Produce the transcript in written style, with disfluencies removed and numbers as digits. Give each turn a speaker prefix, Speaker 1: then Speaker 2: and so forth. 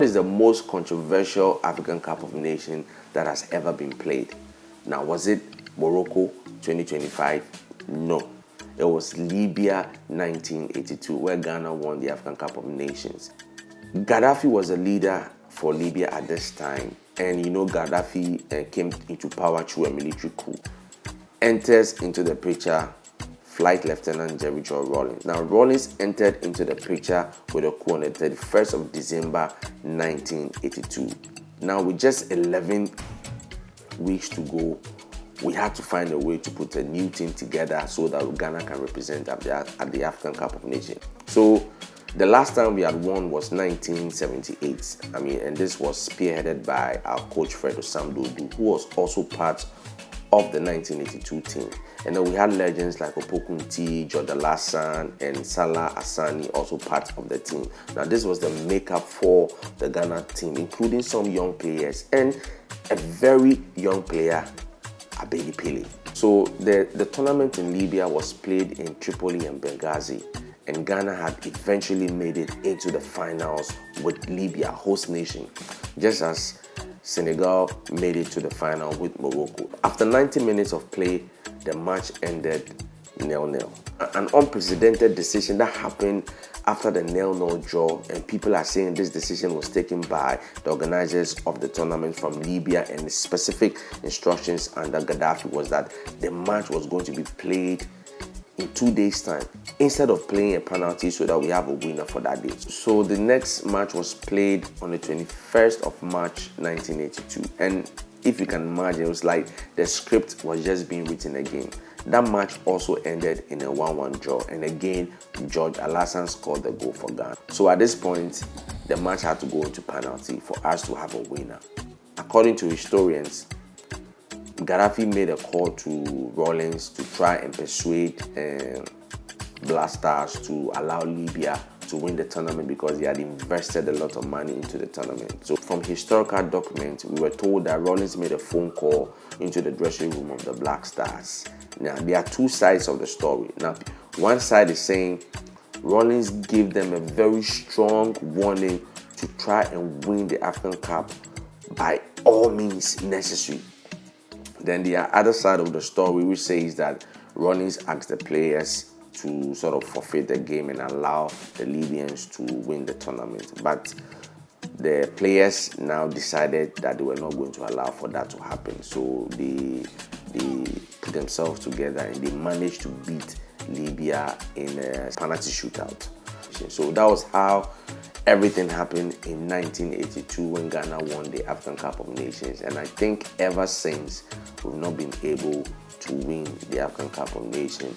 Speaker 1: Is the most controversial African Cup of Nations that has ever been played. Now, was it Morocco 2025? No. It was Libya 1982, where Ghana won the African Cup of Nations. Gaddafi was a leader for Libya at this time, and Gaddafi came into power through a military coup. Enters into the picture Flight Lieutenant Jerry Joy Rawlings. Now, Rawlings entered into the picture with a coup on the 31st of December 1982. Now, with just 11 weeks to go, we had to find a way to put a new team together so that Ghana can represent at the African Cup of Nations. So, the last time we had won was 1978. And this was spearheaded by our coach Fred Osamdodu, who was also part of the 1982 team. And then we had legends like Opokunti, Jordan Lassan, and Salah Asani also part of the team. Now, this was the makeup for the Ghana team, including some young players and a very young player, Abedi Pele. So the tournament in Libya was played in Tripoli and Benghazi, and Ghana had eventually made it into the finals with Libya, host nation, just as Senegal made it to the final with Morocco. After 90 minutes of play, the match ended 0-0. An unprecedented decision that happened after the 0-0 draw, and people are saying this decision was taken by the organizers of the tournament from Libya, and the specific instructions under Gaddafi was that the match was going to be played in 2 days' time instead of playing a penalty so that we have a winner for that day. So the next match was played on the 21st of March 1982, and if you can imagine, it was like the script was just being written again. That match also ended in a 1-1 draw, and again George Alassane scored the goal for Ghana. So at this point, the match had to go into penalty for us to have a winner. According to historians, Gaddafi made a call to Rawlings to try and persuade Black Stars to allow Libya to win the tournament because he had invested a lot of money into the tournament. So from historical documents, we were told that Rawlings made a phone call into the dressing room of the Black Stars. Now, there are two sides of the story. Now, one side is saying Rawlings gave them a very strong warning to try and win the African Cup by all means necessary. Then the other side of the story, which says that Rawlings asked the players to sort of forfeit the game and allow the Libyans to win the tournament. But the players now decided that they were not going to allow for that to happen. So they put themselves together and they managed to beat Libya in a penalty shootout. So that was how everything happened in 1982 when Ghana won the African Cup of Nations. And I think ever since, we've not been able to win the African Cup of Nations.